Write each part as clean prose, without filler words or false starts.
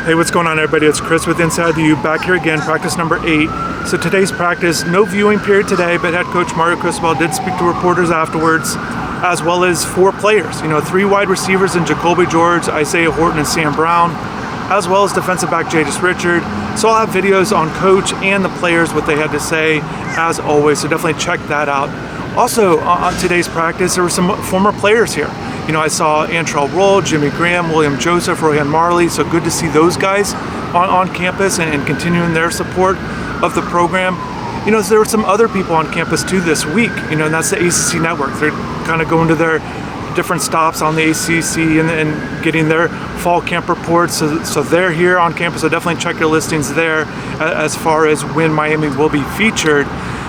Hey, what's going on, everybody? It's Chris with InsideTheU, back here again, practice number 8. So today's practice, no viewing period today, but head coach Mario Cristobal did speak to reporters afterwards, as well as 4 players. 3 wide receivers in Jacoby George, Isaiah Horton, and Sam Brown, as well as defensive back Jadis Richard. So I'll have videos on coach and the players, what they had to say, as always, so definitely check that out. Also, on today's practice, there were some former players here. I saw Antrell Roll, Jimmy Graham, William Joseph, Rohan Marley, so good to see those guys on campus and continuing their support of the program. There were some other people on campus too this week, and that's the ACC network. They're kind of going to their different stops on the ACC and getting their fall camp reports, so they're here on campus, so definitely check your listings there as far as when Miami will be featured.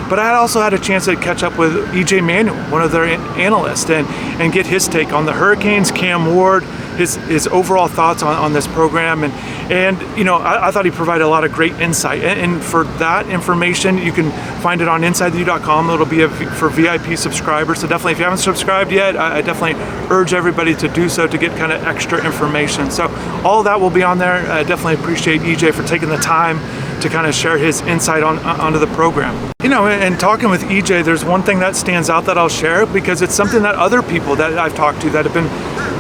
But I also had a chance to catch up with EJ Manuel, one of their analysts, and get his take on the Hurricanes, Cam Ward, his overall thoughts on this program. And I thought he provided a lot of great insight. And for that information, you can find it on InsideTheU.com. It'll be for VIP subscribers. So definitely, if you haven't subscribed yet, I definitely urge everybody to do so to get kind of extra information. So all of that will be on there. I definitely appreciate EJ for taking the time to kind of share his insight onto the program. And talking with EJ, there's one thing that stands out that I'll share, because it's something that other people that I've talked to that have been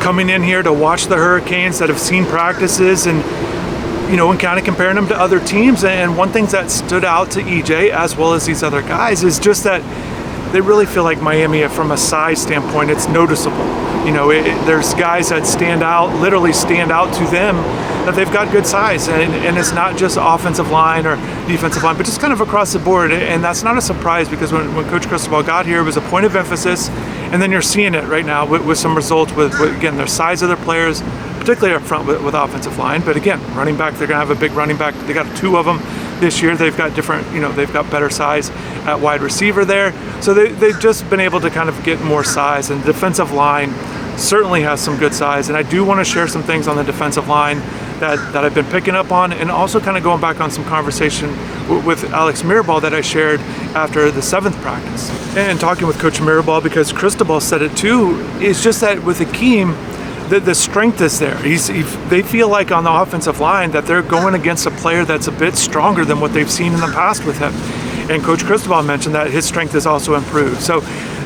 coming in here to watch the Hurricanes, that have seen practices and kind of comparing them to other teams. And one thing that stood out to EJ, as well as these other guys, is just that they really feel like Miami, from a size standpoint, it's noticeable. There's guys that literally stand out to them, that they've got good size, and it's not just offensive line or defensive line, but just kind of across the board. And that's not a surprise, because when Coach Cristobal got here, it was a point of emphasis, and then you're seeing it right now with some results with again, their size of their players, particularly up front with offensive line. But again, running back, they're going to have a big running back. They got 2 of them this year. They've got different, they've got better size at wide receiver there. So they've just been able to kind of get more size, and the defensive line certainly has some good size. And I do want to share some things on the defensive line that I've been picking up on, and also kind of going back on some conversation with Alex Mirabal that I shared after the 7th practice. And talking with Coach Mirabal, because Cristobal said it too, is just that with Akeem, the strength is there. They feel like on the offensive line that they're going against a player that's a bit stronger than what they've seen in the past with him. And Coach Cristobal mentioned that his strength has also improved. So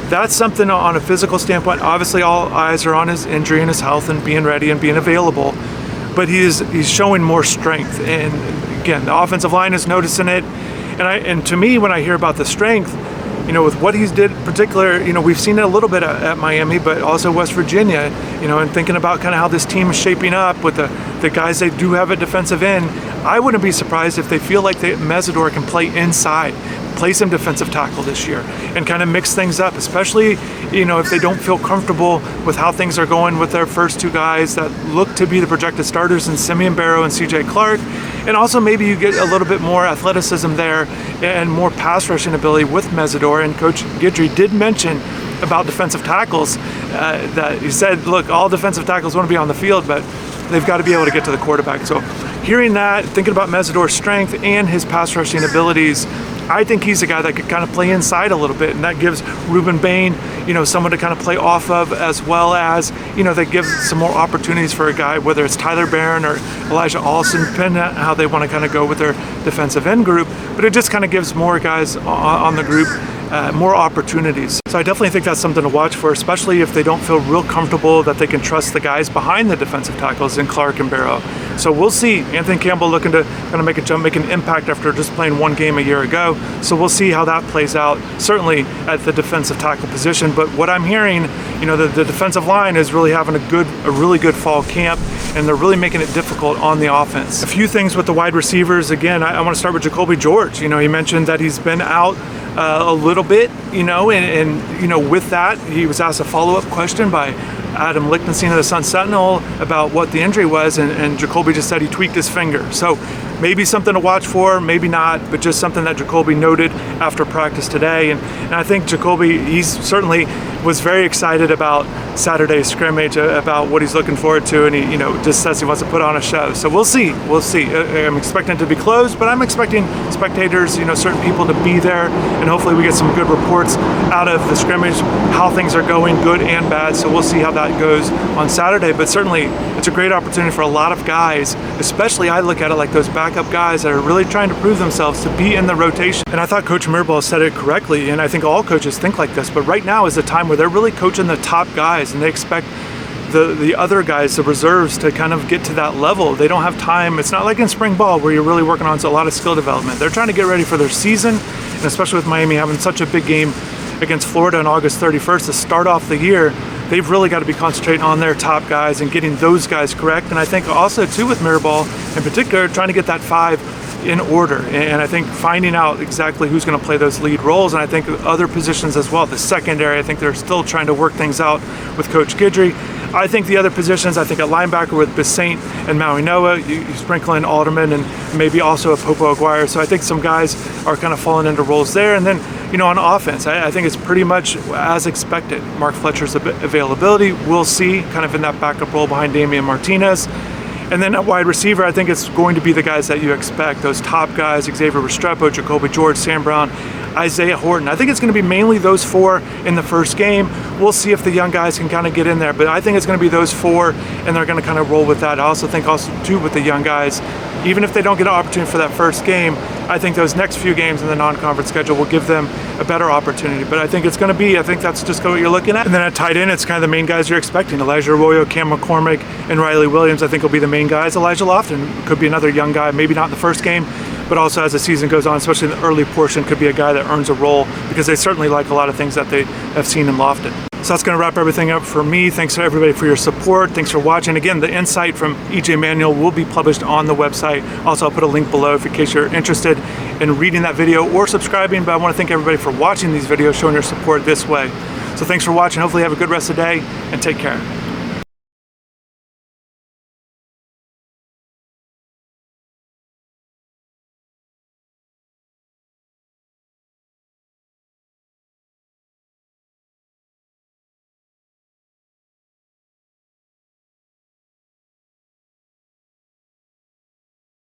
that's something on a physical standpoint. Obviously, all eyes are on his injury and his health and being ready and being available. But he's showing more strength. And again, the offensive line is noticing it. And to me, when I hear about the strength, with what he's did in particular, we've seen it a little bit at Miami, but also West Virginia, and thinking about kind of how this team is shaping up with the guys they do have at defensive end. I wouldn't be surprised if they feel like Mesidor can play inside, play some defensive tackle this year, and kind of mix things up, especially, if they don't feel comfortable with how things are going with their first 2 guys that look to be the projected starters in Simeon Barrow and CJ Clark. And also maybe you get a little bit more athleticism there and more pass rushing ability with Mesidor. And Coach Guidry did mention about defensive tackles, that he said, look, all defensive tackles want to be on the field, but they've got to be able to get to the quarterback. So hearing that, thinking about Mesidor's strength and his pass rushing abilities, I think he's a guy that could kind of play inside a little bit, and that gives Ruben Bain, someone to kind of play off of, as well as, that gives some more opportunities for a guy, whether it's Tyler Barron or Elijah Allison, depending on how they want to kind of go with their defensive end group. But it just kind of gives more guys on the group more opportunities. So I definitely think that's something to watch for, especially if they don't feel real comfortable that they can trust the guys behind the defensive tackles in Clark and Barrow. So we'll see. Anthony Campbell looking to kind of make a jump, make an impact after just playing 1 game a year ago. So we'll see how that plays out, certainly at the defensive tackle position. But what I'm hearing, the defensive line is really having a really good fall camp, and they're really making it difficult on the offense. A few things with the wide receivers. Again, I want to start with Jacoby George. He mentioned that he's been out a little bit, and with that, he was asked a follow-up question by Adam Lichtenstein of the Sun-Sentinel about what the injury was, and Jacoby just said he tweaked his finger. So maybe something to watch for, maybe not, but just something that Jacoby noted after practice today. And I think Jacoby, he's certainly was very excited about Saturday's scrimmage, about what he's looking forward to, and he just says he wants to put on a show. So we'll see. I'm expecting it to be closed, but I'm expecting spectators, certain people to be there, and hopefully we get some good reports out of the scrimmage, how things are going, good and bad. So we'll see how that that goes on Saturday, but certainly it's a great opportunity for a lot of guys, especially I look at it like those backup guys that are really trying to prove themselves to be in the rotation. And I thought Coach Mirabal said it correctly, and I think all coaches think like this, but right now is the time where they're really coaching the top guys, and they expect the other guys, the reserves, to kind of get to that level. They don't have time. It's not like in spring ball where you're really working on a lot of skill development. They're trying to get ready for their season, and especially with Miami having such a big game against Florida on August 31st to start off the year, they've really got to be concentrating on their top guys and getting those guys correct. And I think also too with Mirabal in particular, trying to get that 5 in order, and I think finding out exactly who's going to play those lead roles, and I think other positions as well. The secondary, I think they're still trying to work things out with Coach Guidry. I think the other positions, I think at linebacker with Bissaint and Maui Noah, you sprinkle in Alderman and maybe also a Popo Aguirre. So I think some guys are kind of falling into roles there. And then, on offense, I think it's pretty much as expected. Mark Fletcher's availability, we'll see kind of in that backup role behind Damian Martinez. And then at wide receiver, I think it's going to be the guys that you expect, those top guys: Xavier Restrepo, Jacoby George, Sam Brown, Isaiah Horton. I think it's going to be mainly those 4 in the first game. We'll see if the young guys can kind of get in there, but I think it's going to be those 4, and they're going to kind of roll with that. I also think too with the young guys, even if they don't get an opportunity for that first game, I think those next few games in the non-conference schedule will give them a better opportunity. But I think it's going to be, I think that's just what you're looking at. And then at tight end, it's kind of the main guys you're expecting. Elijah Arroyo, Cam McCormick, and Riley Williams, I think will be the main guys. Elijah Lofton could be another young guy, maybe not in the first game, but also as the season goes on, especially in the early portion, could be a guy that earns a role because they certainly like a lot of things that they have seen in Lofton. So that's going to wrap everything up for me. Thanks to everybody for your support. Thanks for watching. Again, the insight from EJ Manuel will be published on the website. Also, I'll put a link below in case you're interested in reading that video or subscribing. But I want to thank everybody for watching these videos, showing your support this way. So thanks for watching. Hopefully you have a good rest of the day, and take care.